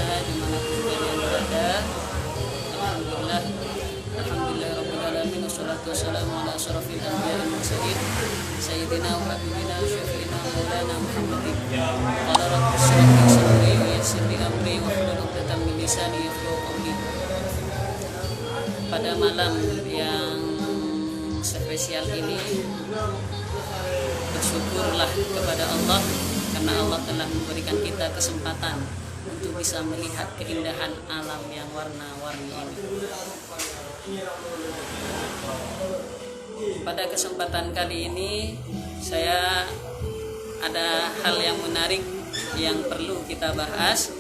pemirsa dimanapun kalian berada. Alhamdulillah, Alhamdulillah Rabbil Alamin. Wassalatu wassalamu ala asyrafil anbiya'i wal mursalin Sayyidina wa habibina wa syafi'ina maulana Muhammadin. Qala rabbi shrah li sadri wa yassir li amri wahlul 'uqdatam min lisani yafqahu qawli. Pada malam yang spesial ini, bersyukurlah kepada Allah karena Allah telah memberikan kita kesempatan untuk bisa melihat keindahan alam yang warna-warni ini. Pada kesempatan kali ini saya ada hal yang menarik yang perlu kita bahas,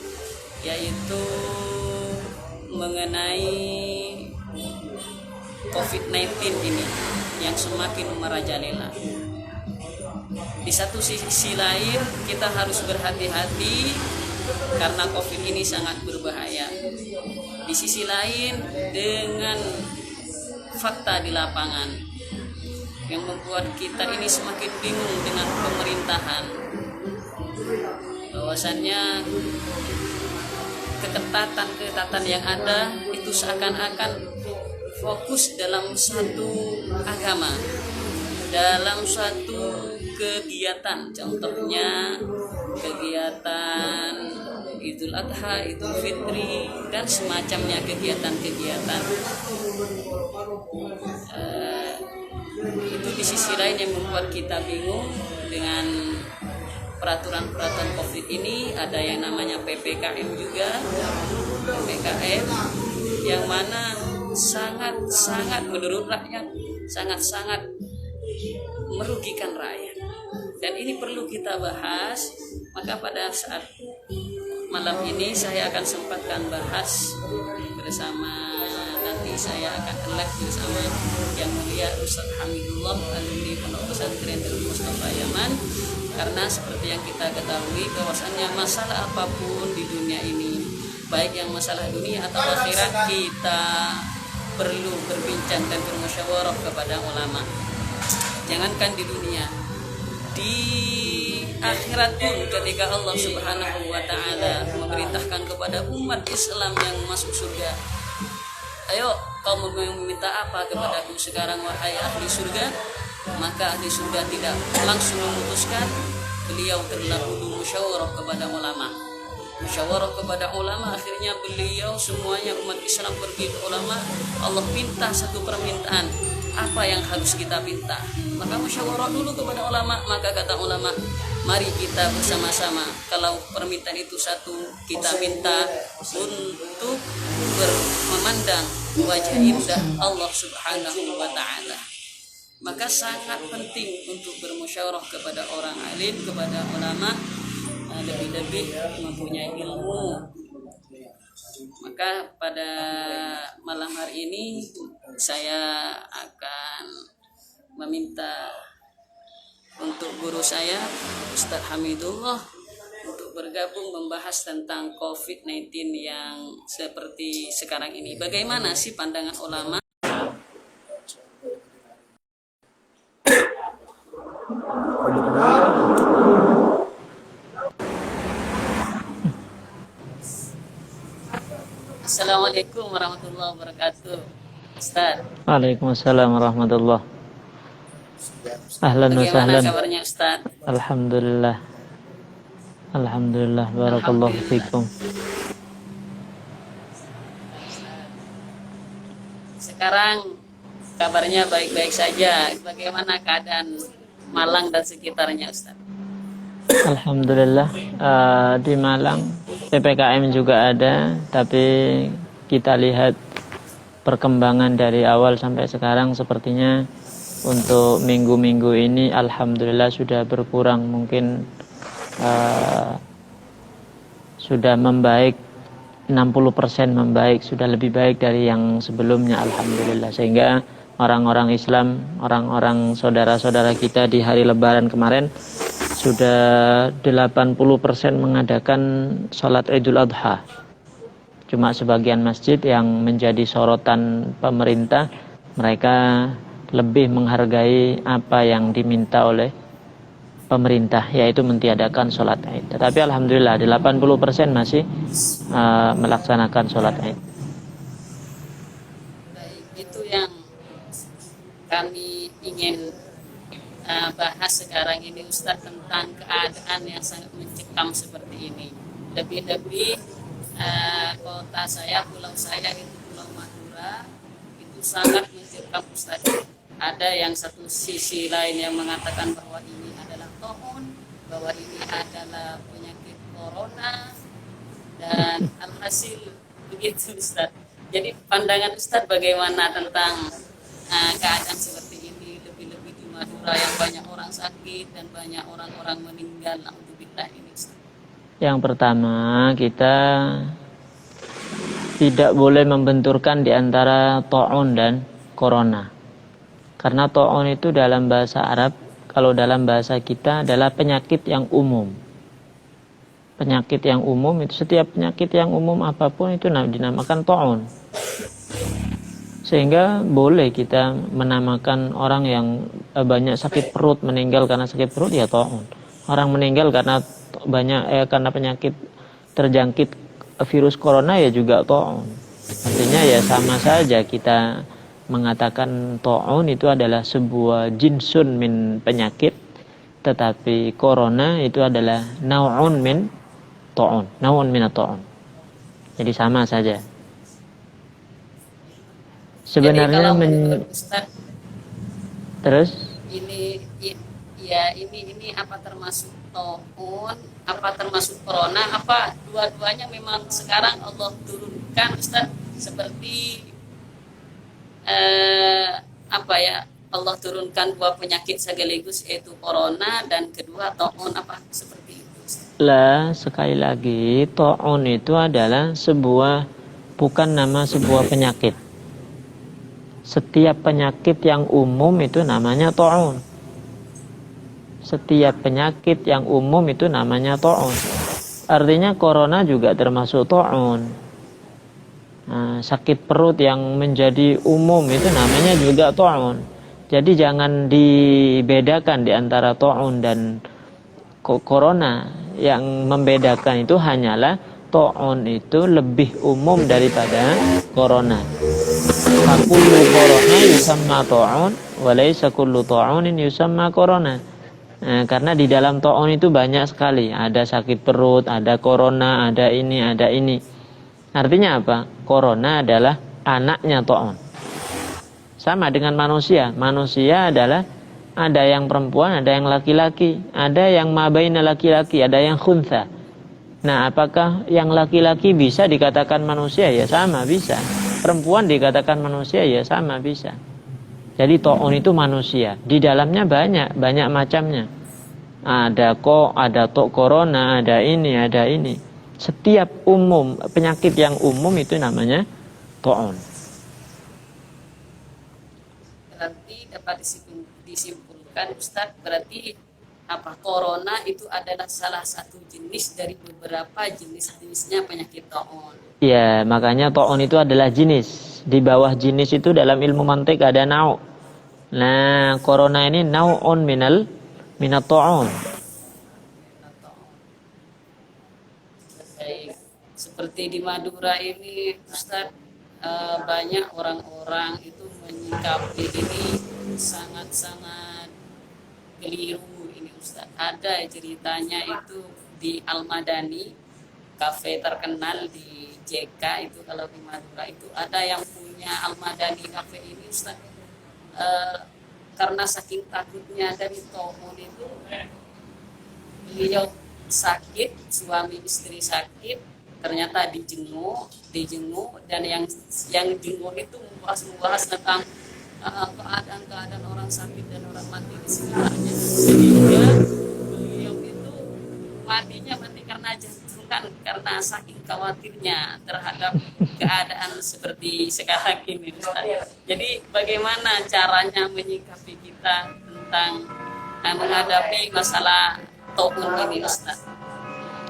yaitu mengenai COVID-19 ini yang semakin merajalela. Di satu sisi lain kita harus berhati-hati karena COVID ini sangat berbahaya. Di sisi lain dengan fakta di lapangan yang membuat kita ini semakin bingung dengan pemerintahan, bahwasannya ketatan yang ada itu seakan-akan fokus dalam satu agama, dalam satu kegiatan, contohnya kegiatan Idul Adha, Idul Fitri, dan semacamnya kegiatan-kegiatan. Itu di sisi lain yang membuat kita bingung dengan peraturan-peraturan COVID ini. Ada yang namanya PPKM juga, PPKM yang mana sangat-sangat menurut rakyat sangat-sangat merugikan rakyat, dan ini perlu kita bahas. Maka pada saat malam ini saya akan sempatkan bahas bersama, nanti saya akan live bersama yang mulia Ustaz Hamidullah, alumni Pondok Pesantren Darul Mustafa Yaman. Karena seperti yang kita ketahui bahwasannya masalah apapun di dunia ini, baik yang masalah dunia atau akhirat, kita perlu berbincang dan bermusyawarah kepada ulama. Jangankan di dunia, di akhirat pun ketika Allah Subhanahu wa taala memerintahkan kepada umat Islam yang masuk surga, ayo kamu meminta apa kepadaku sekarang wahai ahli surga? Maka ahli surga tidak langsung memutuskan, beliau terdahulu musyawarah kepada ulama. Musyawarah kepada ulama, akhirnya beliau semuanya umat Islam pergi ke ulama. Allah minta satu permintaan, apa yang harus kita minta? Maka musyawarah dulu kepada ulama. Maka kata ulama, mari kita bersama-sama, kalau permintaan itu satu, kita minta untuk memandang wajah indah Allah Subhanahu wa ta'ala. Maka sangat penting untuk bermusyawarah kepada orang alim, kepada ulama, lebih-lebih mempunyai ilmu. Maka pada malam hari ini saya akan meminta untuk guru saya Ustaz Hamidullah untuk bergabung membahas tentang COVID-19 yang seperti sekarang ini. Bagaimana sih pandangan ulama? Assalamualaikum warahmatullahi wabarakatuh, Ustaz. Waalaikumsalam warahmatullahi. Ahlan wa Bagaimana sahlan. kabarnya, Ustaz? Alhamdulillah. Alhamdulillah, barakallahu fikum. Sekarang kabarnya baik-baik saja. Bagaimana keadaan Malang dan sekitarnya, Ustaz? Alhamdulillah, di Malang PPKM juga ada, tapi kita lihat perkembangan dari awal sampai sekarang sepertinya untuk minggu-minggu ini alhamdulillah sudah berkurang, mungkin sudah membaik 60% membaik, sudah lebih baik dari yang sebelumnya alhamdulillah, sehingga orang-orang Islam, orang-orang saudara-saudara kita di hari Lebaran kemarin sudah 80% mengadakan sholat Idul Adha. Cuma sebagian masjid yang menjadi sorotan pemerintah, mereka lebih menghargai apa yang diminta oleh pemerintah, yaitu mentiadakan sholat Id. Tetapi alhamdulillah 80% masih melaksanakan sholat Id. Baik, itu yang kami ingin bahas sekarang ini Ustadz, tentang keadaan yang sangat mencekam seperti ini. Lebih-lebih kota saya, pulau saya itu Pulau Madura, itu sangat mencekam Ustadz. Ada yang satu sisi lain yang mengatakan bahwa ini adalah taun, bahwa ini adalah penyakit corona, dan alhasil begitu Ustadz. Jadi pandangan Ustadz bagaimana tentang keadaan seperti ini, lebih-lebih di Madura yang banyak orang sakit dan banyak orang-orang meninggal. Alhamdulillah ini Ustadz. Yang pertama, kita tidak boleh membenturkan di antara ta'un dan corona. Karena ta'un itu dalam bahasa Arab, kalau dalam bahasa kita adalah penyakit yang umum. Penyakit yang umum itu, setiap penyakit yang umum apapun itu dinamakan ta'un. Sehingga boleh kita menamakan orang yang banyak sakit perut, meninggal karena sakit perut, ya ta'un. Orang meninggal karena karena penyakit terjangkit virus corona, ya juga ta'un. Artinya ya sama saja kita mengatakan ta'un itu adalah sebuah jinsun min penyakit, tetapi corona itu adalah nau'un min ta'un, nau'un min ta'un. Jadi sama saja. Sebenarnya Ustaz, terus ini apa termasuk ta'un, apa termasuk corona, apa dua-duanya memang sekarang Allah turunkan Ustaz, seperti Allah turunkan dua penyakit sekaligus, yaitu corona dan kedua ta'un, apa seperti itu Ustaz? Lah, sekali lagi ta'un itu adalah bukan nama sebuah penyakit. Setiap penyakit yang umum itu namanya ta'un. Setiap penyakit yang umum itu namanya ta'un. Artinya corona juga termasuk ta'un. Sakit perut yang menjadi umum itu namanya juga ta'un. Jadi jangan dibedakan di antara ta'un dan corona. Yang membedakan itu hanyalah ta'un itu lebih umum daripada corona. Kullu corona yusamma ta'un wa laysa kullu ta'unin yusamma corona. Karena di dalam ta'un itu banyak sekali. Ada sakit perut, ada corona, ada ini, ada ini. Artinya apa? Corona adalah anaknya ta'un. Sama dengan manusia. Manusia adalah ada yang perempuan, ada yang laki-laki, ada yang mabaina laki-laki, ada yang khuntha. Nah, apakah yang laki-laki bisa dikatakan manusia? Ya sama, bisa. Perempuan dikatakan manusia, ya sama, bisa. Jadi ta'un itu manusia. Di dalamnya banyak macamnya. Ada corona, ada ini, ada ini. Setiap penyakit yang umum itu namanya ta'un. Berarti dapat disimpulkan Ustadz, berarti corona itu adalah salah satu jenis dari beberapa jenis-jenisnya penyakit ta'un. Ya, makanya ta'un itu adalah jenis. Di bawah jenis itu dalam ilmu mantik ada nau'. Nah, corona ini nau'un minat ta'un. Baik. Seperti di Madura ini Ustadz, banyak orang-orang itu menyikapi ini sangat-sangat keliru ini Ustadz. Ada ceritanya itu di Al-Madani, kafe terkenal di JK itu, kalau di Madura itu ada yang punya Al-Madani kafe ini Ustadz. Karena saking takutnya dari ta'un itu, beliau sakit, suami istri sakit, ternyata dijenguk, dan yang jenguk itu membahas tentang keadaan orang sakit dan orang mati di sekitarnya, sehingga beliau itu mati karena jantungan, karena saking khawatirnya terhadap keadaan seperti sekarang ini Ustaz. Jadi bagaimana caranya menyikapi kita tentang menghadapi masalah ta'un ini Ustaz?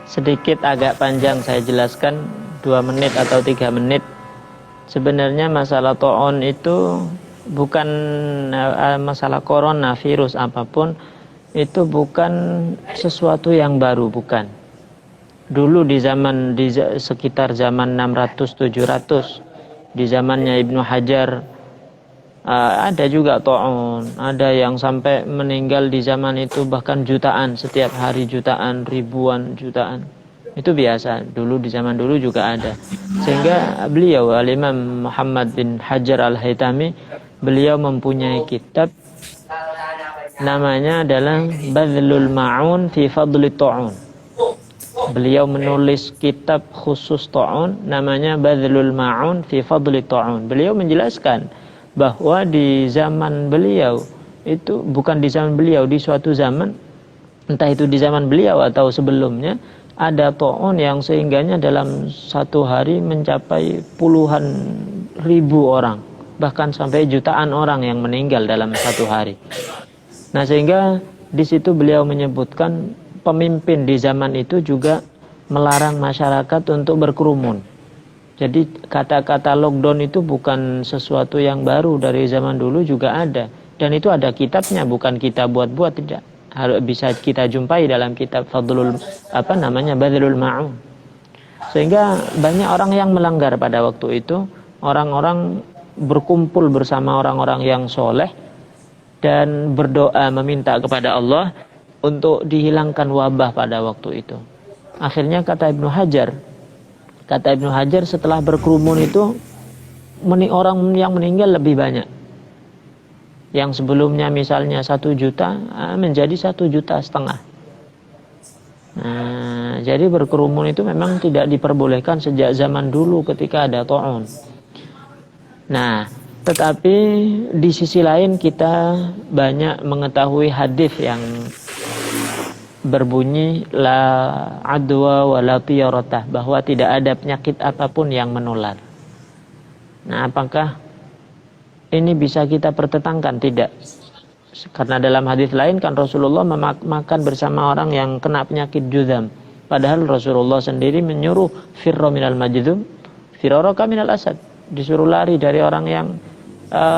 Sedikit agak panjang saya jelaskan, 2 menit atau 3 menit. Sebenarnya masalah ta'un itu bukan masalah corona, virus apapun. itu bukan sesuatu yang baru, bukan. Dulu sekitar zaman 600-700, di zamannya Ibnu Hajar, ada juga ta'un, ada yang sampai meninggal di zaman itu bahkan jutaan, setiap hari jutaan, ribuan, jutaan. Itu biasa, dulu di zaman dulu juga ada. Sehingga beliau Al-Imam Muhammad bin Hajar Al-Haytami, beliau mempunyai kitab namanya adalah Badlul Ma'un fi Fadli Ta'un. Beliau menulis kitab khusus ta'un namanya Badlul Ma'un fi Fadli Ta'un. Beliau menjelaskan bahwa di zaman beliau itu, bukan di zaman beliau, di suatu zaman, entah itu di zaman beliau atau sebelumnya, ada ta'un yang sehingganya dalam satu hari mencapai puluhan ribu orang, bahkan sampai jutaan orang yang meninggal dalam satu hari. Nah, sehingga di situ beliau menyebutkan pemimpin di zaman itu juga melarang masyarakat untuk berkerumun. Jadi kata-kata lockdown itu bukan sesuatu yang baru, dari zaman dulu juga ada. Dan itu ada kitabnya, bukan kita buat-buat, tidak. Harus bisa kita jumpai dalam kitab Badlul Ma'un. Sehingga banyak orang yang melanggar pada waktu itu. Orang-orang berkumpul bersama orang-orang yang soleh dan berdoa meminta kepada Allah untuk dihilangkan wabah pada waktu itu. Akhirnya kata Ibnu Hajar setelah berkerumun itu orang yang meninggal lebih banyak. Yang sebelumnya misalnya 1 juta menjadi 1,5 juta. Nah, jadi berkerumun itu memang tidak diperbolehkan sejak zaman dulu ketika ada ta'un. Nah, tetapi di sisi lain kita banyak mengetahui hadis yang berbunyi la adwa wa la tiyaratah, bahwa tidak ada penyakit apapun yang menular. Nah, apakah ini bisa kita pertentangkan? Tidak. Karena dalam hadis lain kan Rasulullah makan bersama orang yang kena penyakit juzam. Padahal Rasulullah sendiri menyuruh firra minal majdum firaraka minal asad. Disuruh lari dari orang yang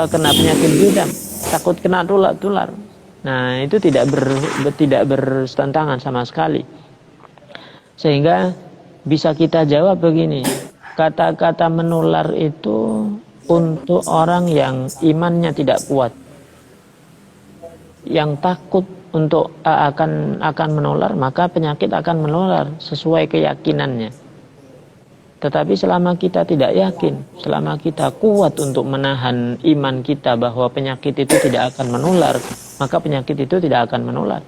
kena penyakit juzam, takut kena tular. Nah, itu tidak bertentangan sama sekali. Sehingga bisa kita jawab begini, kata-kata menular itu untuk orang yang imannya tidak kuat, yang takut untuk akan menular, maka penyakit akan menular sesuai keyakinannya. Tetapi selama kita tidak yakin, selama kita kuat untuk menahan iman kita bahwa penyakit itu tidak akan menular, maka penyakit itu tidak akan menular.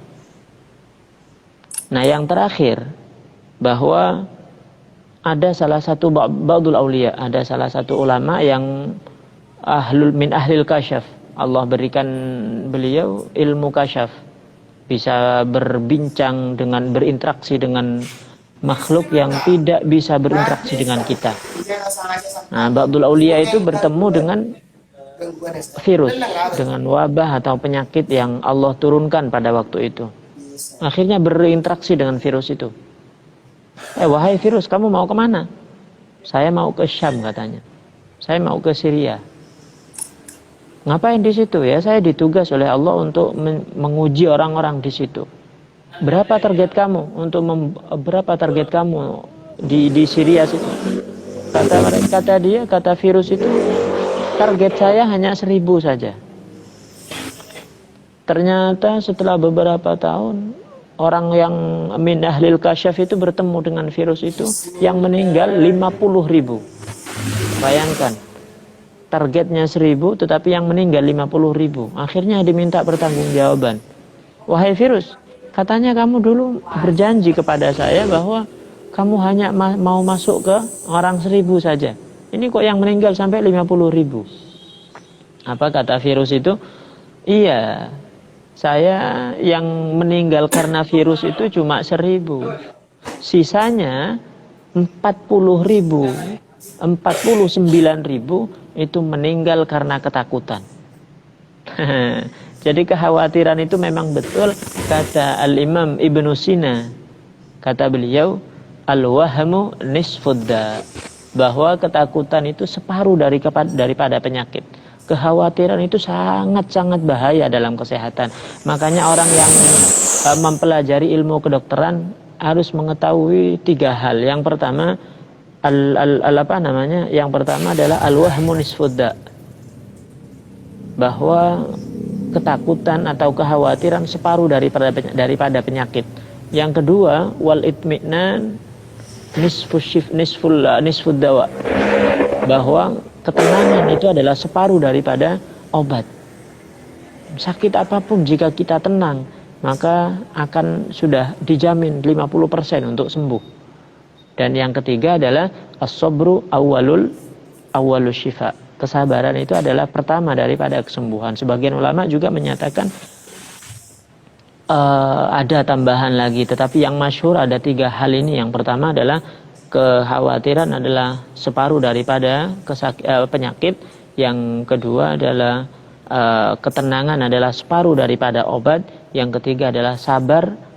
Nah, yang terakhir, bahwa ada salah satu ba'dul aulia, ada salah satu ulama yang min ahlil kasyaf. Allah berikan beliau ilmu kasyaf, bisa berbincang dengan, berinteraksi dengan makhluk yang tidak bisa berinteraksi dengan kita. Nah, ba'dul aulia itu bertemu dengan virus, dengan wabah atau penyakit yang Allah turunkan pada waktu itu. Akhirnya berinteraksi dengan virus itu. Wahai virus, kamu mau kemana? Saya mau ke Syam, katanya. Saya mau ke Syria. Ngapain di situ? Ya, saya ditugas oleh Allah untuk menguji orang-orang di situ. Berapa target kamu berapa target kamu di Syria situ? Kata virus itu, target saya hanya 1.000 saja. Ternyata setelah beberapa tahun, orang yang min ahlil kasyaf itu bertemu dengan virus itu, yang meninggal 50.000. Bayangkan, targetnya 1.000 tetapi yang meninggal 50.000. Akhirnya diminta pertanggungjawaban. Wahai virus, katanya kamu dulu berjanji kepada saya bahwa kamu hanya mau masuk ke orang 1.000 saja. Ini kok yang meninggal sampai 50.000. Apa kata virus itu? Iya, saya yang meninggal karena virus itu cuma 1.000. Sisanya 49.000 itu meninggal karena ketakutan. Jadi kekhawatiran itu memang betul, kata Al-Imam Ibnu Sina. Kata beliau, al-wahmu nisfudda, bahwa ketakutan itu separuh daripada penyakit. Kekhawatiran itu sangat-sangat bahaya dalam kesehatan. Makanya orang yang mempelajari ilmu kedokteran harus mengetahui 3 hal. Yang pertama, Yang pertama adalah al-wahmu nisfudda, bahwa ketakutan atau kekhawatiran separuh daripada penyakit. Yang kedua, wal itmi'nan nisfud dawa, bahwa ketenangan itu adalah separuh daripada obat. Sakit apapun jika kita tenang, maka akan sudah dijamin 50% untuk sembuh. Dan yang ketiga adalah as-sabru awwalul syifa. Kesabaran itu adalah pertama daripada kesembuhan. Sebagian ulama juga menyatakan ada tambahan lagi, tetapi yang masyhur ada 3 hal ini. Yang pertama adalah kekhawatiran adalah separuh daripada penyakit. Yang kedua adalah ketenangan adalah separuh daripada obat. Yang ketiga adalah sabar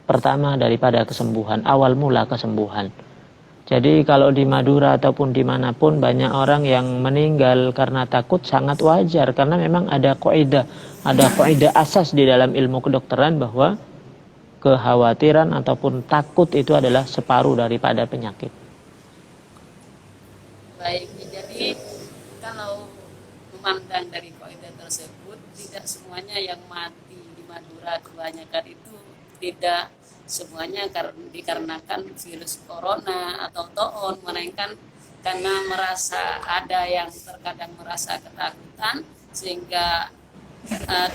pertama daripada kesembuhan, awal mula kesembuhan. Jadi kalau di Madura ataupun dimanapun banyak orang yang meninggal karena takut, sangat wajar, karena memang ada kaidah asas di dalam ilmu kedokteran bahwa kekhawatiran ataupun takut itu adalah separuh daripada penyakit. Baik, jadi kalau memandang dari kaidah tersebut, tidak semuanya yang mati di Madura kebanyakan itu tidak semuanya dikarenakan virus corona atau toon, melainkan karena ada yang terkadang merasa ketakutan sehingga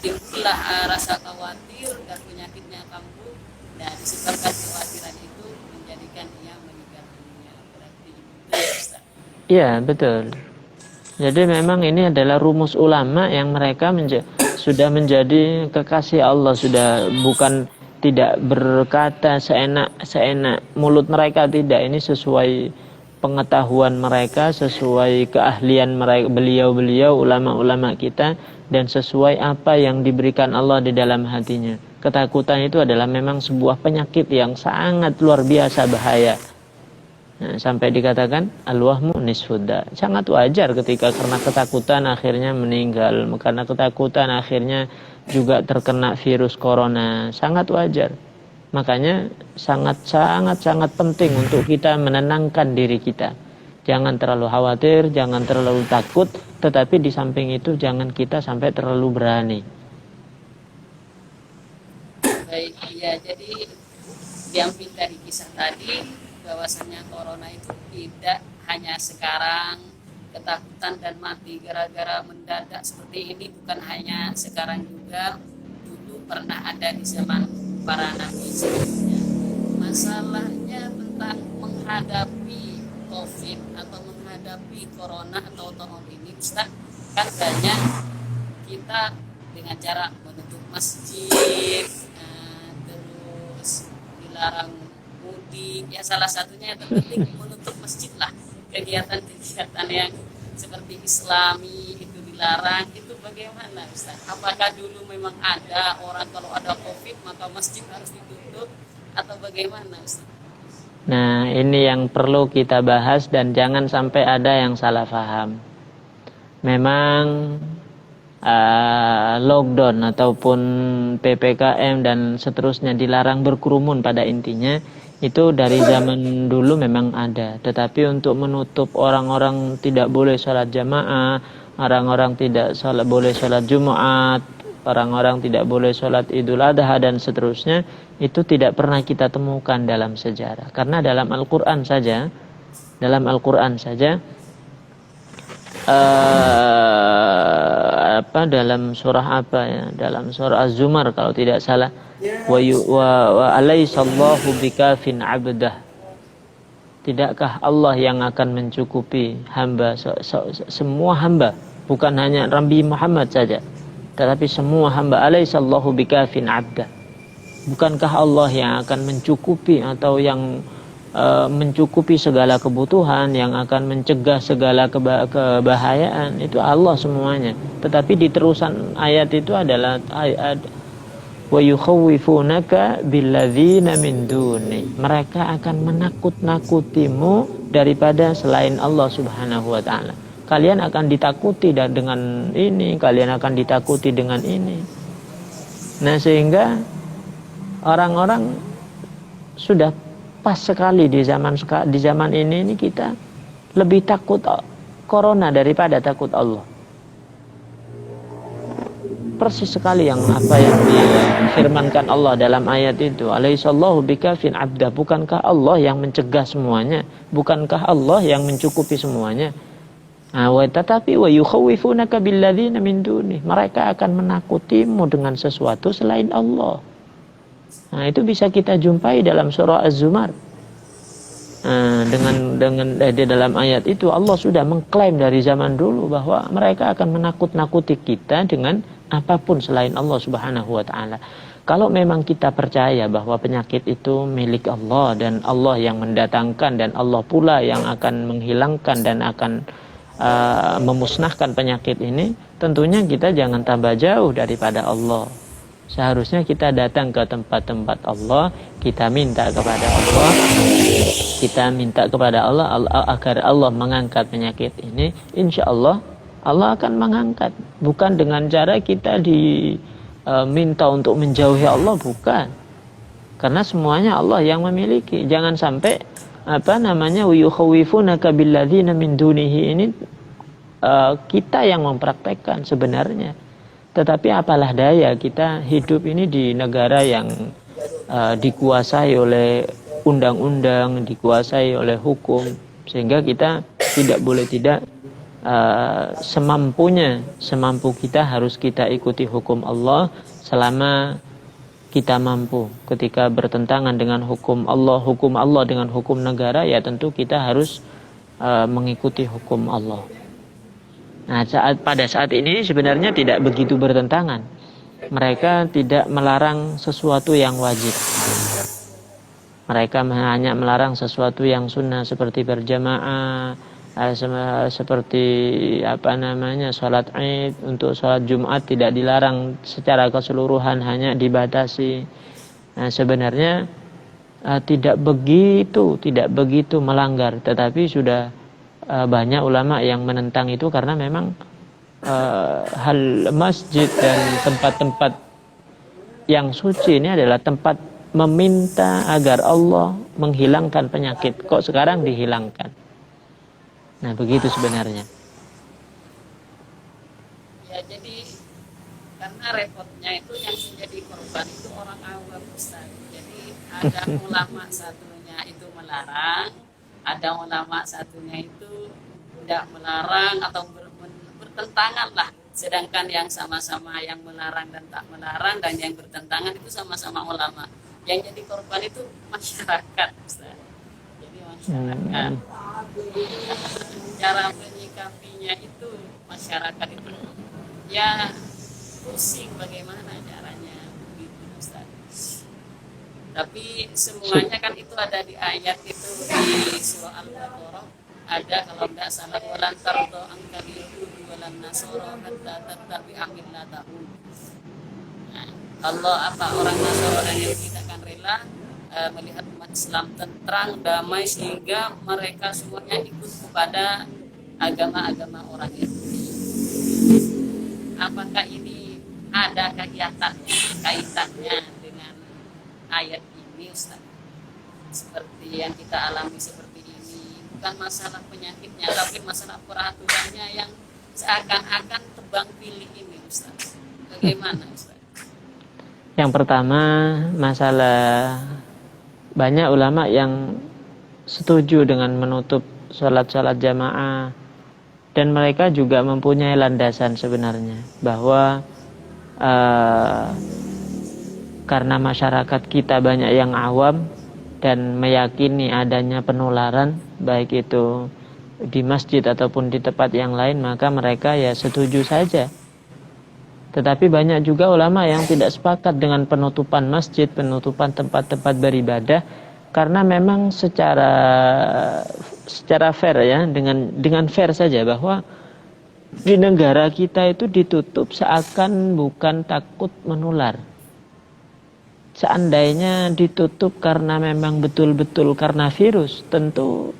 timbullah rasa khawatir dan penyakitnya kambuh, dan disebabkan kekhawatiran itu menjadikan ia meninggal dunia. Berarti itu, Iya, betul. Jadi memang ini adalah rumus ulama yang mereka sudah menjadi kekasih Allah, sudah bukan tidak berkata seenak mulut mereka, tidak. Ini sesuai pengetahuan mereka, sesuai keahlian mereka, beliau ulama-ulama kita, dan sesuai apa yang diberikan Allah di dalam hatinya. Ketakutan itu adalah memang sebuah penyakit yang sangat luar biasa bahaya. Nah, sampai dikatakan al-wahmu nisfudda. Sangat wajar ketika karena ketakutan akhirnya meninggal, karena ketakutan akhirnya juga terkena virus corona. Sangat wajar. Makanya sangat penting untuk kita menenangkan diri kita. Jangan terlalu khawatir, jangan terlalu takut, tetapi di samping itu jangan kita sampai terlalu berani. Baik, ya, jadi diambil dari kisah tadi bahwasanya corona itu tidak hanya sekarang ketakutan dan mati gara-gara mendadak seperti ini, bukan hanya sekarang juga, dulu pernah ada di zaman para nabi sebelumnya. Masalahnya tentang menghadapi COVID atau menghadapi corona atau toon ini, Ustaz, kan banyak kita dengan cara menutup masjid, terus dilarang mudik, ya salah satunya yang terpenting menutup masjid lah. Kegiatan-kegiatan yang seperti Islami itu dilarang. Itu bagaimana, Ustaz? Apakah dulu memang ada orang kalau ada COVID maka masjid harus ditutup atau bagaimana, Ustaz? Nah, ini yang perlu kita bahas dan jangan sampai ada yang salah paham. Memang lockdown ataupun PPKM dan seterusnya, dilarang berkerumun pada intinya, itu dari zaman dulu memang ada. Tetapi untuk menutup orang-orang tidak boleh sholat jamaah, orang-orang tidak boleh sholat Jumat, orang-orang tidak boleh sholat Idul Adha dan seterusnya, itu tidak pernah kita temukan dalam sejarah. Karena dalam Al-Quran saja, dalam surah apa ya? Dalam surah Az-Zumar kalau tidak salah, wa alaisallahu bikafin abdah. Tidakkah Allah yang akan mencukupi hamba, semua hamba, bukan hanya Nabi Muhammad saja, tetapi semua hamba. Alaisallahu bikafin abdah. Bukankah Allah yang akan mencukupi atau yang mencukupi segala kebutuhan, yang akan mencegah segala kebahayaan? Itu Allah semuanya. Tetapi di terusan ayat itu adalah ayat wa yukhawifunaka billadzina min duni. Mereka akan menakut-nakutimu daripada selain Allah Subhanahu wa taala. kalian akan ditakuti dengan ini, kalian akan ditakuti dengan ini. Nah, sehingga orang-orang sudah pas sekali di zaman ini kita lebih takut corona daripada takut Allah. Persis sekali yang apa yang difirmankan Allah dalam ayat itu. Alaihissallahu bikafin abdah. Bukankah Allah yang mencegah semuanya? Bukankah Allah yang mencukupi semuanya? Tetapi wa yukhawifunaka billadzina min dunih. Mereka akan menakutimu dengan sesuatu selain Allah. Nah, itu bisa kita jumpai dalam surah Az-Zumar. Di dalam ayat itu Allah sudah mengklaim dari zaman dulu bahwa mereka akan menakut-nakuti kita dengan apapun selain Allah Subhanahu wa taala. Kalau memang kita percaya bahwa penyakit itu milik Allah dan Allah yang mendatangkan dan Allah pula yang akan menghilangkan dan akan memusnahkan penyakit ini, tentunya kita jangan tambah jauh daripada Allah. Seharusnya kita datang ke tempat-tempat Allah, kita minta kepada Allah, agar Allah mengangkat penyakit ini. Insya Allah Allah akan mengangkat, bukan dengan cara kita diminta untuk menjauhi Allah, bukan. Karena semuanya Allah yang memiliki. Jangan sampai yukhawifunaka billadzina min dunihi ini kita yang mempraktekkan sebenarnya. Tetapi apalah daya, kita hidup ini di negara yang dikuasai oleh undang-undang, dikuasai oleh hukum, sehingga kita tidak boleh tidak semampu kita harus kita ikuti hukum Allah selama kita mampu. Ketika bertentangan dengan hukum Allah dengan hukum negara, ya tentu kita harus mengikuti hukum Allah. Nah, pada saat ini sebenarnya tidak begitu bertentangan. Mereka tidak melarang sesuatu yang wajib. Mereka hanya melarang sesuatu yang sunnah seperti berjamaah, seperti sholat Id. Untuk sholat Jumat tidak dilarang secara keseluruhan, hanya dibatasi. Nah, sebenarnya tidak begitu melanggar, tetapi sudah banyak ulama yang menentang itu karena memang hal masjid dan tempat-tempat yang suci ini adalah tempat meminta agar Allah menghilangkan penyakit. Kok sekarang dihilangkan? Nah, begitu sebenarnya. Ya, jadi karena repotnya itu yang menjadi korban itu orang awam, Ustaz. Jadi ada ulama satunya itu melarang, ada ulama satunya itu tidak melarang atau bertentangan lah. Sedangkan yang sama-sama yang melarang dan tak melarang dan yang bertentangan itu sama-sama ulama. Yang jadi korban itu masyarakat, Ustaz. Jadi masyarakat. Cara menyikapinya itu masyarakat itu ya pusing bagaimana caranya begitu, Ustaz. Tapi semuanya kan itu ada di ayat itu di surah Al-Baqarah, ada kalau tidak salah walan tardo angkal yahudu walan nasoro hatta tattabi'a millatahum. Nah, Allah orang Nasoro dan Yahudi akan rela melihat umat Islam tentrang, damai, sehingga mereka semuanya ikut kepada agama-agama orang Yahudi. Apakah ini ada kaitannya dengan ayat ini, Ustaz? Seperti yang kita alami seperti ini, bukan masalah penyakitnya, tapi masalah peraturannya yang seakan-akan tebang pilih ini, Ustaz. Bagaimana, Ustaz? Yang pertama, masalah banyak ulama yang setuju dengan menutup sholat-sholat jamaah, dan mereka juga mempunyai landasan sebenarnya bahwa karena masyarakat kita banyak yang awam dan meyakini adanya penularan baik itu di masjid ataupun di tempat yang lain, maka mereka ya setuju saja. Tetapi banyak juga ulama yang tidak sepakat dengan penutupan masjid, penutupan tempat-tempat beribadah, karena memang secara fair ya, dengan fair saja bahwa di negara kita itu ditutup seakan bukan takut menular. Seandainya ditutup karena memang betul-betul karena virus, tentu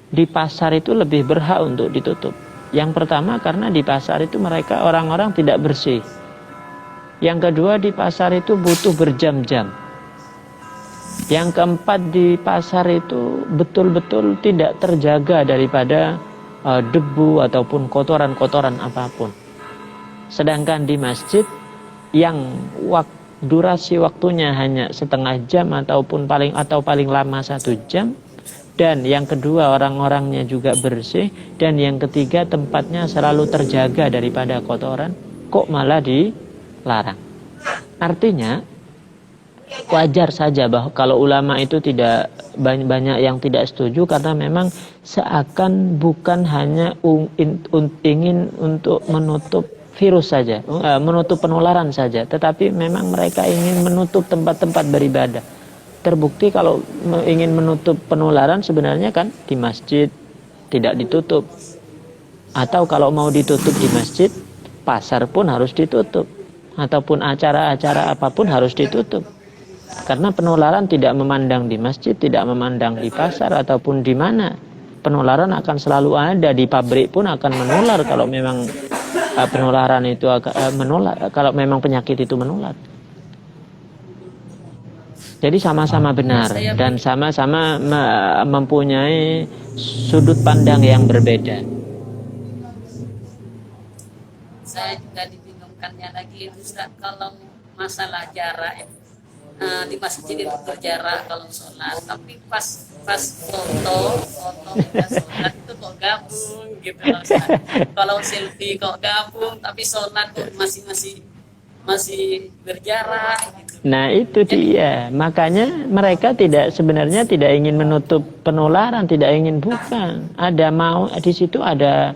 di pasar itu lebih berhak untuk ditutup. Yang pertama karena di pasar itu mereka orang-orang tidak bersih. Yang kedua di pasar itu butuh berjam-jam. Yang keempat di pasar itu betul-betul tidak terjaga daripada debu ataupun kotoran-kotoran apapun. Sedangkan di masjid yang durasi waktunya hanya setengah jam ataupun paling lama 1 jam, dan yang kedua orang-orangnya juga bersih, dan yang ketiga tempatnya selalu terjaga daripada kotoran, kok malah dilarang. Artinya wajar saja bahwa kalau ulama itu tidak banyak yang tidak setuju, karena memang seakan bukan hanya ingin untuk menutup virus saja, menutup penularan saja, tetapi memang mereka ingin menutup tempat-tempat beribadah. Terbukti kalau ingin menutup penularan sebenarnya kan di masjid tidak ditutup, atau kalau mau ditutup di masjid, pasar pun harus ditutup, ataupun acara-acara apapun harus ditutup. Karena penularan tidak memandang di masjid, tidak memandang di pasar ataupun di mana. Penularan akan selalu ada, di pabrik pun akan menular kalau memang penularan itu menular, kalau memang penyakit itu menular. Jadi sama-sama benar dan sama-sama mempunyai sudut pandang yang berbeda. Saya juga dibingungkannya lagi Ustaz, kalau masalah jarak di masjid itu berjarak kalau sholat, tapi pas foto kita sholat itu kok gabung gitu loh Ustaz. Kalau selfie kok gabung, tapi sholat kok masih berjarak gitu. Nah itu dia, makanya mereka sebenarnya tidak ingin menutup penularan, tidak ingin, bukan. Ada mau di situ ada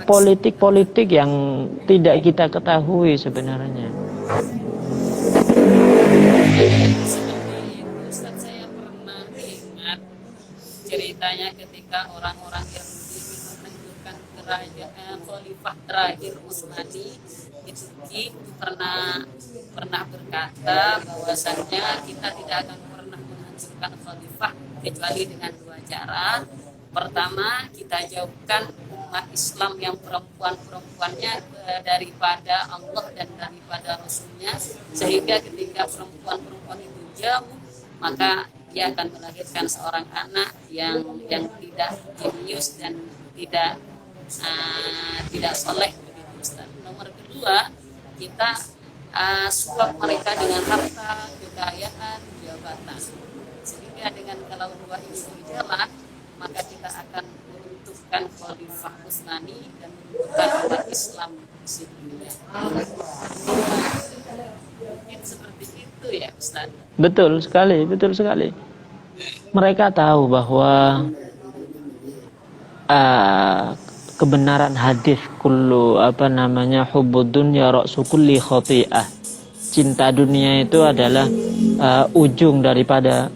politik yang tidak kita ketahui sebenarnya. Seperti itu Ustaz, saya pernah ingat ceritanya ketika orang-orang Yahudi menunjukkan kerajaan Khalifah terakhir Utsmani di Turki pernah berkata bahwasanya kita tidak akan pernah menghancurkan Khalifah kecuali dengan 2 cara. Pertama, kita jauhkan umat Islam yang perempuannya daripada Allah dan daripada Rasulnya, sehingga ketika perempuan itu jauh, maka dia akan melahirkan seorang anak yang tidak jenius dan tidak soleh begitu Ustaz. Nomor kedua, kita suap mereka dengan harta, kekayaan, jabatan, sehingga dengan kalau 2 ini berjalan, maka kita akan meruntuhkan Khalifah Utsmani dan meruntuhkan umat Islam di dunia. Mungkin seperti itu ya Ustaz. Betul sekali. Mereka tahu bahwa kebenaran hadis kullu hubbud dunya ra'su kulli khati'ah. Cinta dunia itu adalah ujung daripada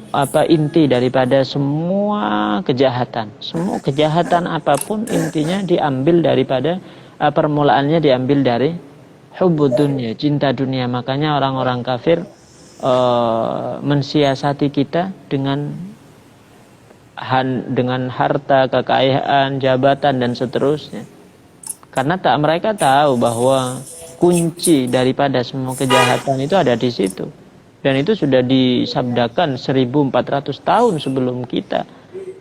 inti daripada semua kejahatan. Semua kejahatan apapun intinya diambil daripada permulaannya diambil dari hubbud dunya, cinta dunia. Makanya orang-orang kafir mensiasati kita dengan harta, kekayaan, jabatan dan seterusnya. Karena mereka tahu bahwa kunci daripada semua kejahatan itu ada di situ. Dan itu sudah disabdakan 1400 tahun sebelum kita.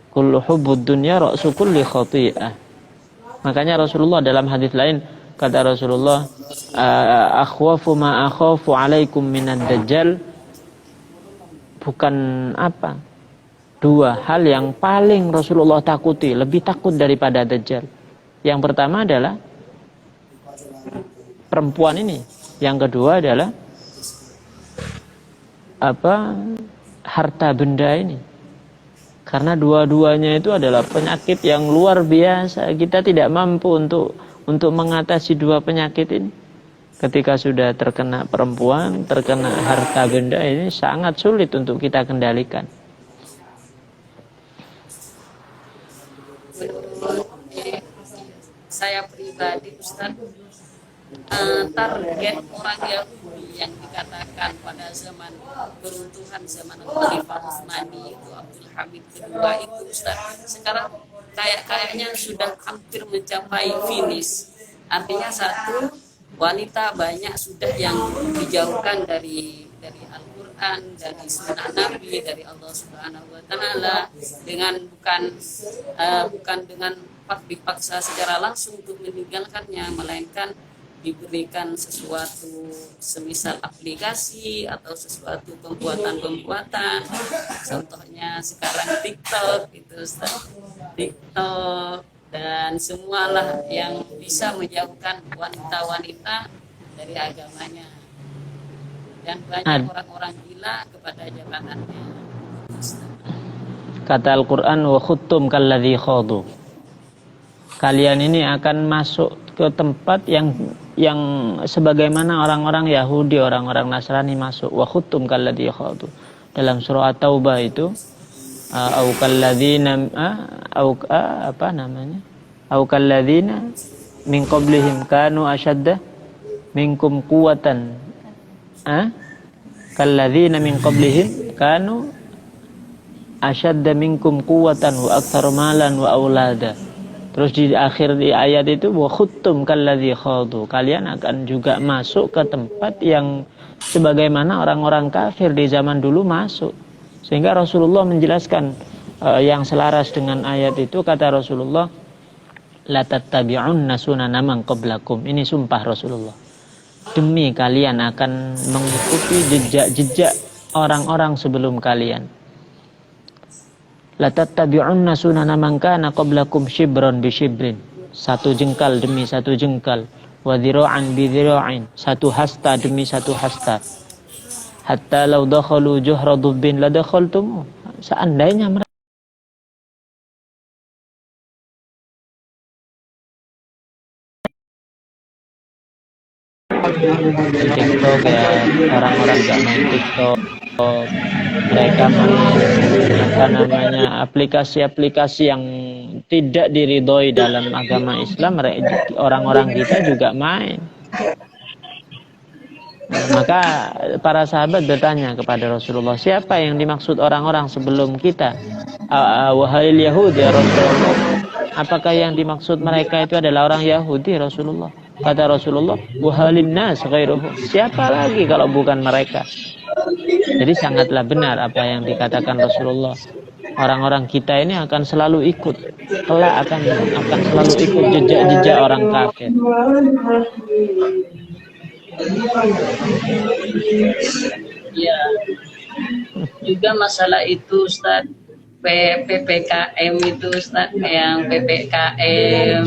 Kullu hubbud dunya ra'su kulli khati'ah. Makanya Rasulullah dalam hadis lain kata Rasulullah, akhwafu ma akhafu alaikum minad dajjal, bukan 2 hal yang paling Rasulullah takuti, lebih takut daripada dajjal. Yang pertama adalah perempuan ini, yang kedua adalah harta benda ini. Karena dua-duanya itu adalah penyakit yang luar biasa. Kita tidak mampu untuk mengatasi 2 penyakit ini. Ketika sudah terkena perempuan, terkena harta benda, ini sangat sulit untuk kita kendalikan. Saya pribadi Ustaz, target orang Yahudi yang dikatakan bahkan pada zaman keruntuhan zaman Khalifah Utsmani itu Abdul Hamid kedua itu Ustaz, sekarang kayaknya sudah hampir mencapai finish. Artinya satu, wanita banyak sudah yang dijauhkan dari Al-Quran, dari sunnah Nabi, dari Allah Subhanahu Wa Taala, dengan bukan dengan dipaksa secara langsung untuk meninggalkannya, melainkan diberikan sesuatu semisal aplikasi atau sesuatu pembuatan. Contohnya sekarang TikTok itu Ustaz. TikTok dan semualah yang bisa menjauhkan wanita-wanita dari agamanya. Dan banyak orang-orang gila kepada jabatannya. Kata Al-Quran, wa khuttum kalladzi khadu. Kalian ini akan masuk ke tempat yang sebagaimana orang-orang Yahudi, orang-orang Nasrani masuk. Wa khuttum kalladzi khadu. Dalam surah At-Taubah itu, au kalladzina apa namanya? Au kalladzina min qablihim kanu ashadda minkum quwwatan. Kalladzina min qablihim kanu ashadda minkum quwwatan wa aktsara malan wa aulada. Terus di akhir di ayat itu wa khuttum kalladzi khadu. Kalian akan juga masuk ke tempat yang sebagaimana orang-orang kafir di zaman dulu masuk. Sehingga Rasulullah menjelaskan yang selaras dengan ayat itu, kata Rasulullah, la tattabi'unna sunana man qablakum. Ini sumpah Rasulullah. Demi kalian akan mengikuti jejak-jejak orang-orang sebelum kalian. La tattabi'unna sunana man kana qablakum shibran bi shibrin. Satu jengkal demi satu jengkal. Wa dhira'an bi dhira'in. Satu hasta demi satu hasta. Hatta law dakhalu juhra dubbin la dakhaltum. Seandainya mereka TikTok, ya orang-orang gak main TikTok, mereka main aplikasi-aplikasi yang tidak diridhoi dalam agama Islam, orang-orang kita juga main. Maka para sahabat bertanya kepada Rasulullah, siapa yang dimaksud orang-orang sebelum kita? Wahai Yahudi ya Rasulullah, apakah yang dimaksud mereka itu adalah orang Yahudi Rasulullah? Kata Rasulullah, wahalin nas ghairuhum. Siapa lagi kalau bukan mereka? Jadi sangatlah benar apa yang dikatakan Rasulullah. Orang-orang kita ini akan selalu ikut, kelak akan selalu ikut jejak-jejak orang kafir. Ya, juga masalah itu Ustaz, PPKM itu Ustaz, yang PPKM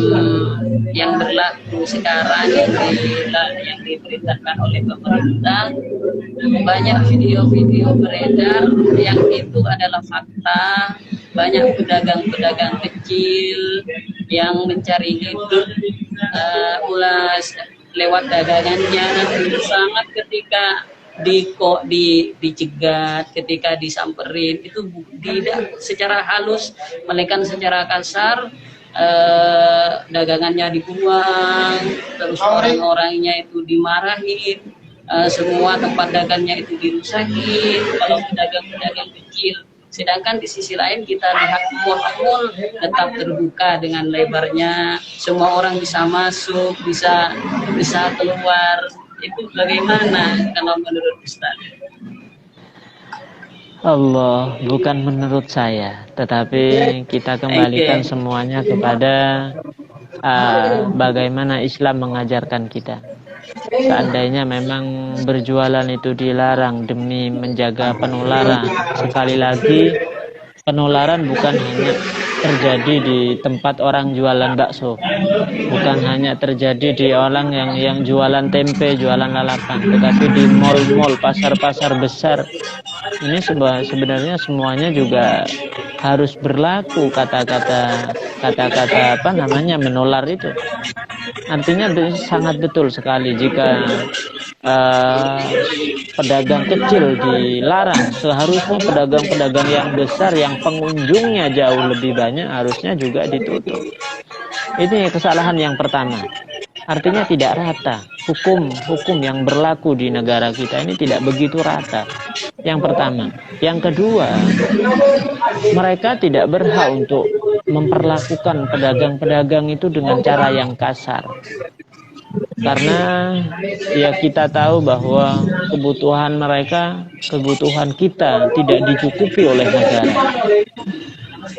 yang berlaku sekarang yang diberitakan oleh pemerintah, banyak video-video beredar yang itu adalah fakta. Banyak pedagang-pedagang kecil yang mencari hidup ulas lewat dagangannya, sangat ketika dicegat, ketika disamperin itu tidak secara halus, melainkan secara kasar, dagangannya dibuang, terus orang-orangnya itu dimarahin, semua tempat dagangnya itu dirusakin kalau pedagang-pedagang kecil. Sedangkan di sisi lain kita lihat mall tetap terbuka dengan lebarnya, semua orang bisa masuk, bisa keluar. Itu bagaimana kalau menurut Ustaz? Allah, bukan menurut saya, tetapi kita kembalikan semuanya kepada bagaimana Islam mengajarkan kita. Seandainya memang berjualan itu dilarang demi menjaga penularan, sekali lagi penularan bukan hanya terjadi di tempat orang jualan bakso, bukan hanya terjadi di orang yang jualan tempe, jualan lalapan, tetapi di mal-mal, pasar-pasar besar. Ini sebenarnya semuanya juga harus berlaku kata-kata apa namanya menular itu. Artinya sangat betul sekali jika pedagang kecil dilarang, seharusnya pedagang-pedagang yang besar yang pengunjungnya jauh lebih banyak harusnya juga ditutup. Ini kesalahan yang pertama. Artinya tidak rata. Hukum yang berlaku di negara kita ini tidak begitu rata. Yang pertama. Yang kedua, mereka tidak berhak untuk memperlakukan pedagang-pedagang itu dengan cara yang kasar. Karena ya kita tahu bahwa kebutuhan mereka, kebutuhan kita tidak dicukupi oleh negara.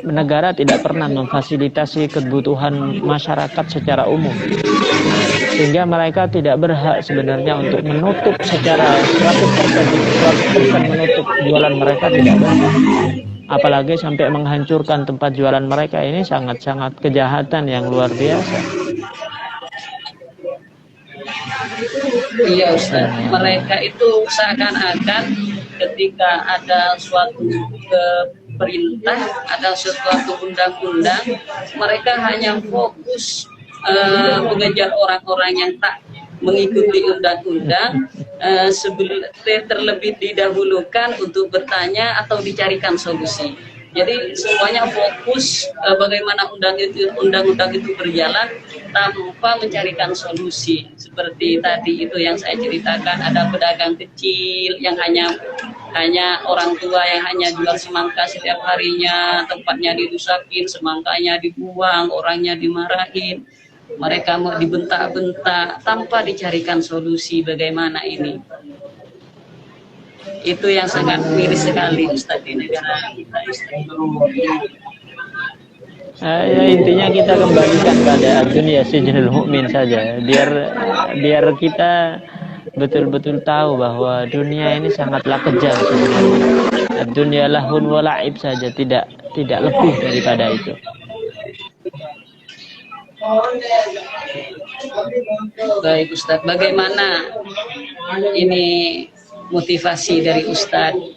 Negara tidak pernah memfasilitasi kebutuhan masyarakat secara umum, sehingga mereka tidak berhak sebenarnya untuk menutup secara 100% menutup jualan mereka, tidak berhak. Apalagi sampai menghancurkan tempat jualan mereka, ini sangat-sangat kejahatan yang luar biasa. Iya Ustaz, mereka itu seakan-akan ketika ada suatu perintah, ada suatu undang-undang, mereka hanya fokus mengejar orang-orang yang tak mengikuti undang-undang, terlebih didahulukan untuk bertanya atau dicarikan solusi. Jadi semuanya fokus bagaimana undang-undang itu berjalan tanpa mencarikan solusi. Seperti tadi itu yang saya ceritakan, ada pedagang kecil yang hanya orang tua yang hanya jual semangka setiap harinya, tempatnya dirusakin, semangkanya dibuang, orangnya dimarahin, mereka mau dibentak-bentak tanpa dicarikan solusi bagaimana ini. Itu yang sangat miris sekali Ustaz di negara kita. Ya, intinya kita kembalikan pada dunia sijnul mukmin saja, biar kita betul-betul tahu bahwa dunia ini sangatlah kejam sebenarnya. Dunia lahun wa la'ib saja, tidak lebih daripada itu. Baik Ustadz, bagaimana ini motivasi dari Ustadz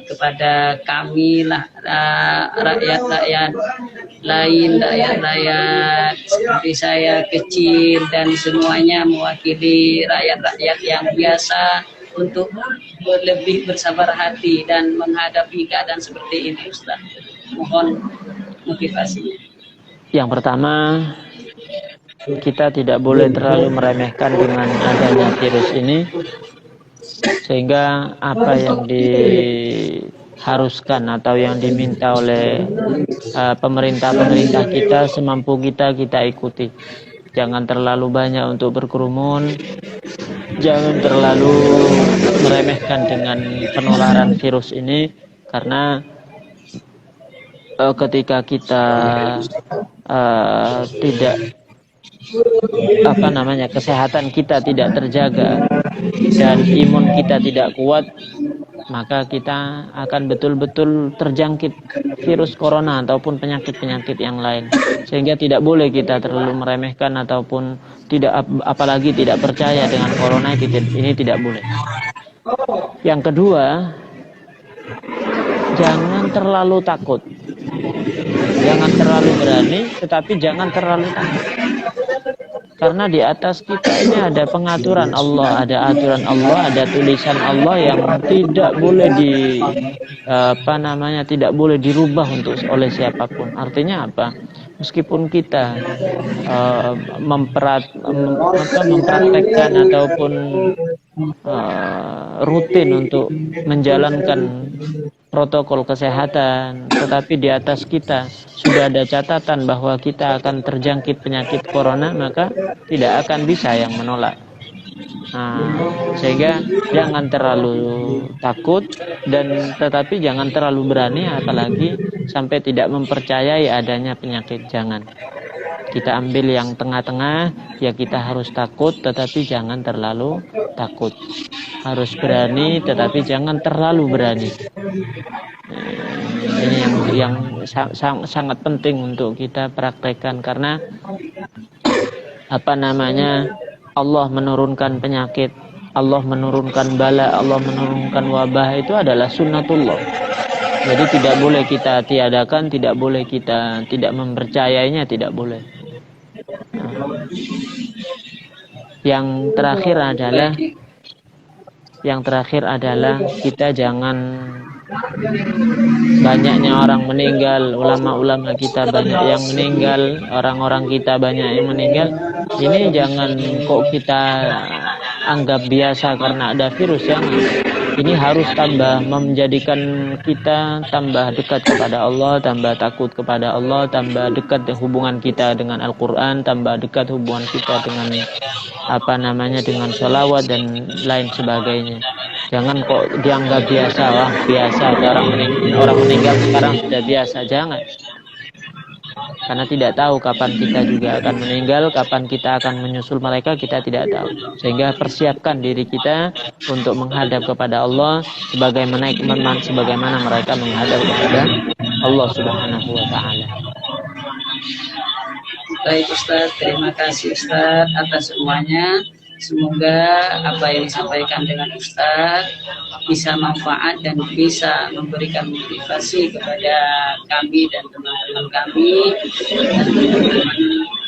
kepada kami lah, rakyat-rakyat lain, rakyat-rakyat seperti saya kecil dan semuanya mewakili rakyat-rakyat yang biasa untuk lebih bersabar hati dan menghadapi keadaan seperti ini Ustadz. Mohon motivasinya. Yang pertama, kita tidak boleh terlalu meremehkan dengan adanya virus ini, sehingga apa yang diharuskan atau yang diminta oleh pemerintah kita semampu kita ikuti. Jangan terlalu banyak untuk berkerumun, jangan terlalu meremehkan dengan penularan virus ini, karena ketika kita tidak kesehatan kita tidak terjaga dan imun kita tidak kuat, maka kita akan betul-betul terjangkit virus corona ataupun penyakit-penyakit yang lain. Sehingga tidak boleh kita terlalu meremehkan ataupun apalagi tidak percaya dengan corona, ini tidak boleh. Yang kedua, jangan terlalu takut. Jangan terlalu berani, tetapi jangan terlalu takut. Karena di atas kita ini ada pengaturan Allah, ada aturan Allah, ada tulisan Allah yang tidak boleh tidak boleh dirubah oleh siapapun. Artinya apa? Meskipun kita mempraktekkan ataupun rutin untuk menjalankan protokol kesehatan, tetapi di atas kita sudah ada catatan bahwa kita akan terjangkit penyakit corona, maka tidak akan bisa yang menolak. Sehingga jangan terlalu takut dan tetapi jangan terlalu berani, apalagi sampai tidak mempercayai adanya penyakit. Jangan. Kita ambil yang tengah-tengah, ya kita harus takut tetapi jangan terlalu takut. Harus berani tetapi jangan terlalu berani. Ini yang sangat penting untuk kita praktekkan, karena Allah menurunkan penyakit, Allah menurunkan bala, Allah menurunkan wabah, itu adalah sunnatullah. Jadi tidak boleh kita tiadakan, tidak boleh kita tidak mempercayainya, tidak boleh. Yang terakhir adalah kita jangan banyaknya orang meninggal, ulama-ulama kita banyak yang meninggal, orang-orang kita banyak yang meninggal, Ini jangan kok kita anggap biasa karena ada virus, jangan. Ini harus tambah menjadikan kita tambah dekat kepada Allah, tambah takut kepada Allah, tambah dekat hubungan kita dengan Al-Quran, tambah dekat hubungan kita dengan dengan sholawat dan lain sebagainya. Jangan kok dianggap biasa, wah biasa orang meninggal sekarang sudah biasa, jangan. Karena tidak tahu kapan kita juga akan meninggal, kapan kita akan menyusul mereka, kita tidak tahu. Sehingga persiapkan diri kita untuk menghadap kepada Allah sebagaimana mereka menghadap kepada Allah Subhanahu wa taala. Baik Ustaz, terima kasih Ustaz atas semuanya. Semoga apa yang disampaikan dengan Ustaz bisa manfaat dan bisa memberikan motivasi kepada kami dan teman-teman kami dan teman-teman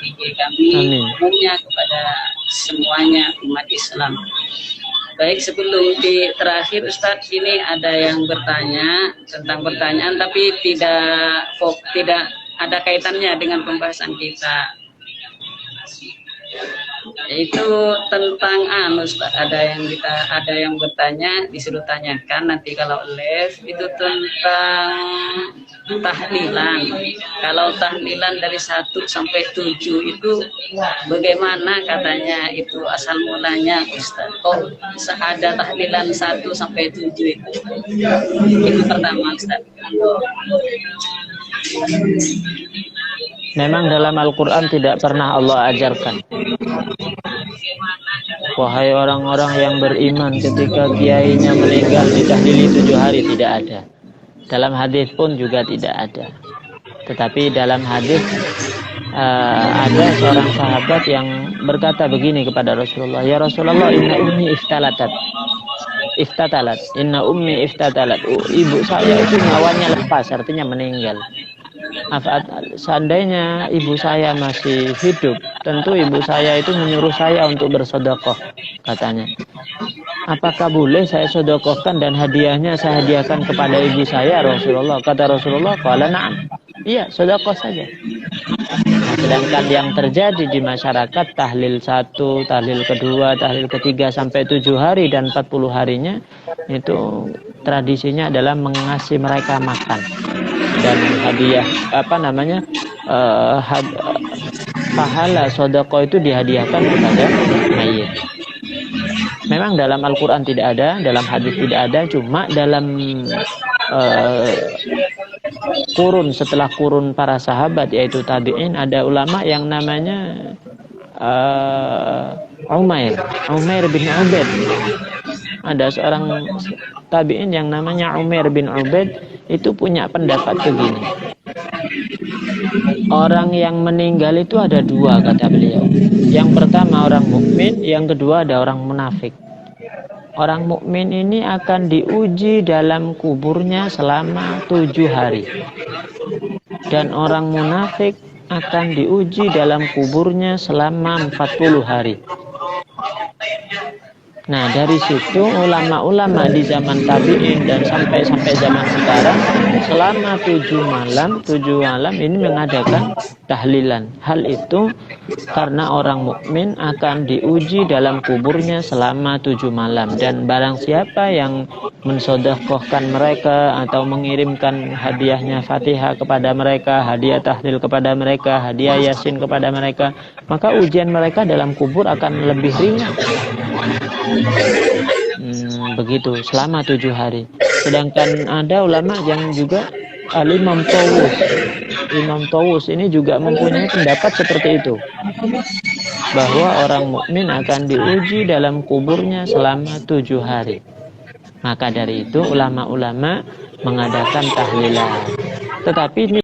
IG kami, umumnya kepada semuanya umat Islam. Baik, sebelum di terakhir Ustadz, ini ada yang bertanya tentang pertanyaan tapi tidak ada kaitannya dengan pembahasan kita. Itu tentang Ustadz, ada yang bertanya, disuruh tanyakan nanti kalau live itu tentang tahlilan. Kalau tahlilan dari 1 sampai 7 itu bagaimana katanya itu asal mulanya Ustadz? Oh, ada tahlilan 1 sampai 7 itu. Itu pertama Ustadz. Memang dalam Al-Quran tidak pernah Allah ajarkan. Wahai orang-orang yang beriman, ketika kiainya meninggal ditahlili 7 hari, tidak ada. Dalam hadis pun juga tidak ada. Tetapi dalam hadis ada seorang sahabat yang berkata begini kepada Rasulullah, ya Rasulullah, inna ummi iftatalat. Inna ummi iftatalat. Ibu saya itu nyawanya lepas, artinya meninggal. Seandainya ibu saya masih hidup, tentu ibu saya itu menyuruh saya untuk bersedekah, katanya. Apakah boleh saya sedekahkan dan hadiahnya saya hadiahkan kepada ibu saya, Rasulullah? Kata Rasulullah, qala na'am. Iya, sedekah saja. Nah, sedangkan yang terjadi di masyarakat tahlil 1, tahlil kedua, tahlil ketiga sampai 7 hari dan 40 harinya itu tradisinya adalah mengasih mereka makan dan hadiah pahala sedekah itu dihadiahkan kepada mayit. Memang dalam Al-Quran tidak ada, dalam hadis tidak ada, cuma dalam kurun setelah kurun para sahabat yaitu tabi'in, ada ulama yang namanya Umair bin Ubaid. Ada seorang tabi'in yang namanya Umair bin Ubaid, itu punya pendapat begini. Orang yang meninggal itu ada 2, kata beliau. Yang pertama orang mukmin, yang kedua ada orang munafik. Orang mukmin ini akan diuji dalam kuburnya selama 7 hari. Dan orang munafik akan diuji dalam kuburnya selama 40 hari. Nah, dari situ ulama-ulama di zaman tabi'in dan sampai zaman sekarang selama 7 malam ini mengadakan tahlilan. Hal itu karena orang mukmin akan diuji dalam kuburnya selama 7 malam, dan barang siapa yang mensedekahkan mereka atau mengirimkan hadiahnya Fatihah kepada mereka, hadiah tahlil kepada mereka, hadiah Yasin kepada mereka, maka ujian mereka dalam kubur akan lebih ringan. Begitu selama 7 hari. Sedangkan ada ulama yang juga Imam Tawus ini juga mempunyai pendapat seperti itu, bahwa orang mukmin akan diuji dalam kuburnya selama 7 hari. Maka dari itu ulama-ulama mengadakan tahlilan. Tetapi ini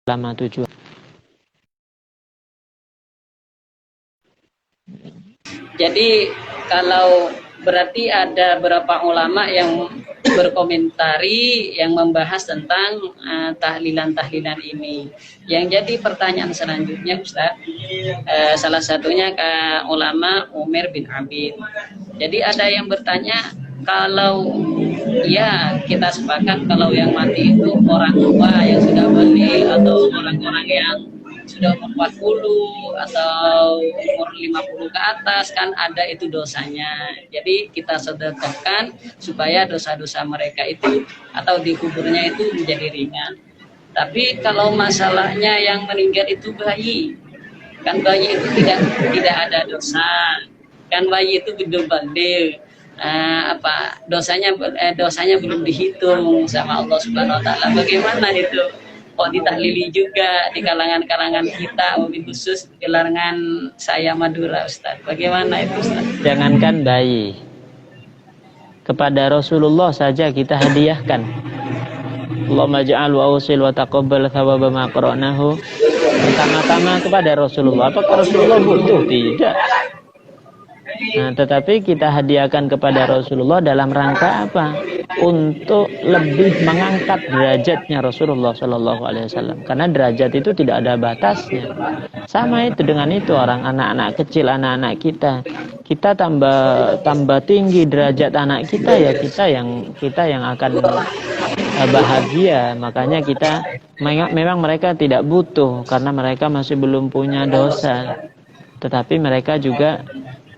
selama 7. Jadi kalau berarti ada beberapa ulama yang berkomentari yang membahas tentang tahlilan-tahlilan ini. Yang jadi pertanyaan selanjutnya Ustaz, salah satunya ke ulama Umar bin Abid. Jadi ada yang bertanya, kalau ya kita sepakat kalau yang mati itu orang tua yang sudah balik atau orang-orang yang sudah umur 40 atau umur 50 ke atas, kan ada itu dosanya. Jadi kita sedekahkan supaya dosa-dosa mereka itu atau di kuburnya itu menjadi ringan. Tapi kalau masalahnya yang meninggal itu bayi, kan bayi itu tidak ada dosa. Kan bayi itu bedul bandel. Dosanya belum dihitung sama Allah Subhanahu wa taala. Bagaimana itu? Kok ditahlili juga di kalangan-kalangan kita, mobil khusus di kalangan saya Madura, Ustaz. Bagaimana itu, Ustaz? Jangankan bayi, kepada Rasulullah saja kita hadiahkan. Allahumma ja'al wa awsil wa taqabbal thawaba ma qara'nahu. Pertama-tama kepada Rasulullah. Apakah Rasulullah butuh? Tidak. Nah, tetapi kita hadiahkan kepada Rasulullah dalam rangka apa? Untuk lebih mengangkat derajatnya Rasulullah Shallallahu Alaihi Wasallam. Karena derajat itu tidak ada batasnya. Sama itu dengan itu orang anak-anak kecil, anak-anak kita. Kita tambah tinggi derajat anak kita, ya kita yang akan bahagia. Makanya memang mereka tidak butuh karena mereka masih belum punya dosa. Tetapi mereka juga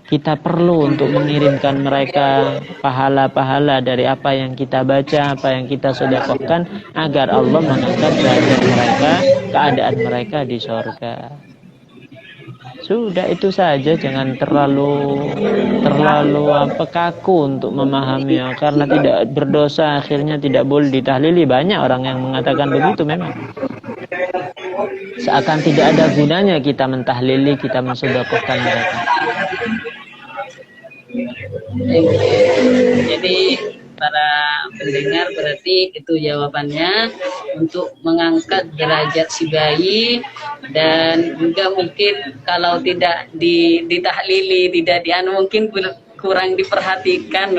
kita perlu untuk mengirimkan mereka pahala-pahala dari apa yang kita baca, apa yang kita sedekahkan, agar Allah mengangkat derajat mereka, keadaan mereka di surga. Sudah itu saja, jangan terlalu kaku untuk memahaminya, karena tidak berdosa akhirnya tidak boleh ditahlili. Banyak orang yang mengatakan begitu memang. Seakan tidak ada gunanya kita mentahlili, kita mensedekahkan mereka. Jadi para pendengar, berarti itu jawabannya untuk mengangkat derajat si bayi, dan juga mungkin kalau tidak ditahlili, tidak mungkin kurang diperhatikan.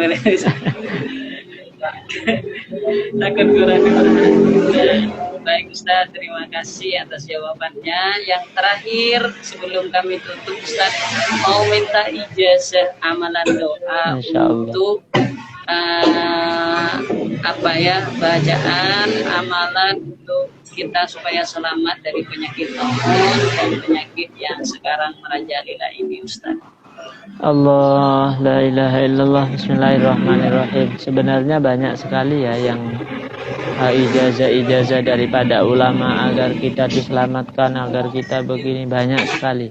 Takut kurang diperhatikan. Baik Ustaz, terima kasih atas jawabannya. Yang terakhir sebelum kami tutup, Ustaz mau minta ijazah amalan doa untuk bacaan amalan untuk kita supaya selamat dari penyakit maut dan penyakit yang sekarang merajalela ini, Ustaz. Allah, la ilaha illallah, bismillahirrahmanirrahim. Sebenarnya banyak sekali ya yang ijazah-ijazah daripada ulama agar kita diselamatkan, agar kita begini, banyak sekali.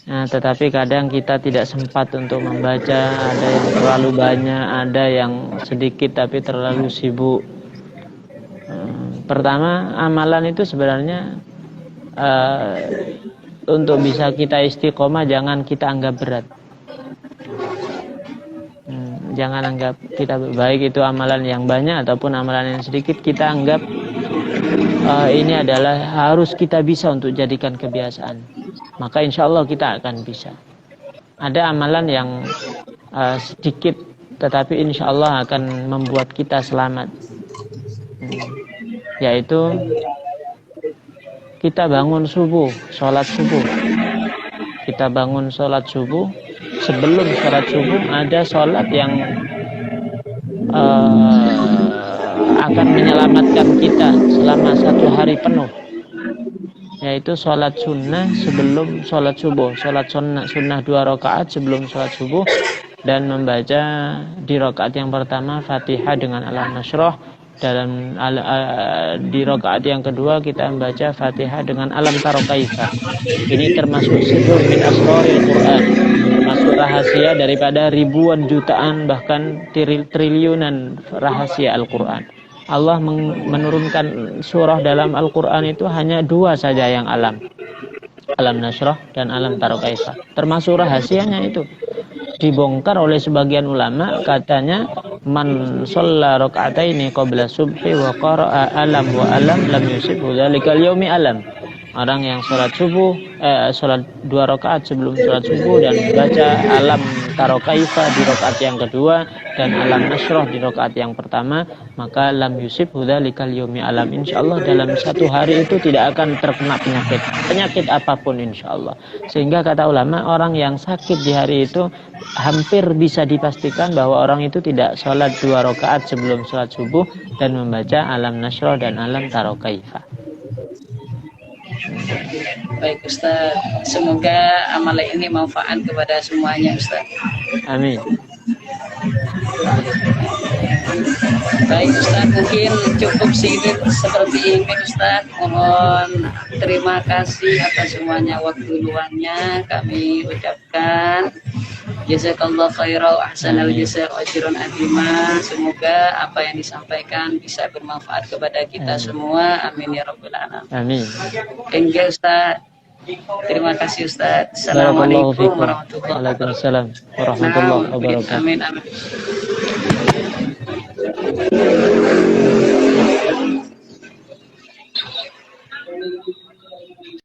Nah, tetapi kadang kita tidak sempat untuk membaca, ada yang terlalu banyak, ada yang sedikit tapi terlalu sibuk. Pertama, amalan itu sebenarnya untuk bisa kita istiqomah jangan kita anggap berat. Jangan anggap kita baik itu amalan yang banyak ataupun amalan yang sedikit, kita anggap ini adalah harus kita bisa untuk jadikan kebiasaan. Maka insya Allah kita akan bisa. Ada amalan yang sedikit tetapi insya Allah akan membuat kita selamat, yaitu kita bangun subuh, sholat subuh. Kita bangun sholat subuh. Sebelum sholat subuh ada sholat yang akan menyelamatkan kita selama 1 hari penuh, yaitu sholat sunnah sebelum sholat subuh. Sholat sunnah 2 rakaat sebelum sholat subuh, dan membaca di rakaat yang pertama Fatihah dengan Alam Nashrah. Di rakaat yang kedua kita membaca Fatihah dengan Alam Tara Kaifa. Ini termasuk sirrun min asraril Quran, termasuk rahasia daripada ribuan jutaan bahkan triliunan rahasia Al-Quran. Allah menurunkan surah dalam Al-Quran itu hanya 2 saja yang Alam Nashrah dan Alam Tara Kaifa. Termasuk rahasianya itu dibongkar oleh sebagian ulama, katanya man shalla raka'ataini qabla subhi wa qara'a alam wa alam lam yusibhu dzalikal yaumi alam. Orang yang sholat 2 rakaat sebelum sholat subuh dan baca alam taro kaifa di rakaat yang kedua dan alam nasroh di rakaat yang pertama, maka lam yusib hudzalikal yaumi alam, insyaallah dalam satu hari itu tidak akan terkena penyakit apapun insyaallah. Sehingga kata ulama, orang yang sakit di hari itu hampir bisa dipastikan bahwa orang itu tidak sholat 2 rakaat sebelum sholat subuh dan membaca alam nasroh dan alam taro kaifa. Baik Ustaz, semoga amalan ini manfaat kepada semuanya Ustaz. Amin. Baik Ustaz, mungkin cukup seperti ini Ustaz. Mohon terima kasih atas semuanya waktu luangnya kami ucapkan. Jazakallah khairan wa ahsanal jazaa wa ajran azima. Semoga apa yang disampaikan bisa bermanfaat kepada kita semua. Amin ya rabbal alamin. Amin. Enggak Ustaz. Terima kasih Ustaz. Assalamualaikum warahmatullahi wabarakatuh. Waalaikumsalam warahmatullahi wabarakatuh. Amin amin.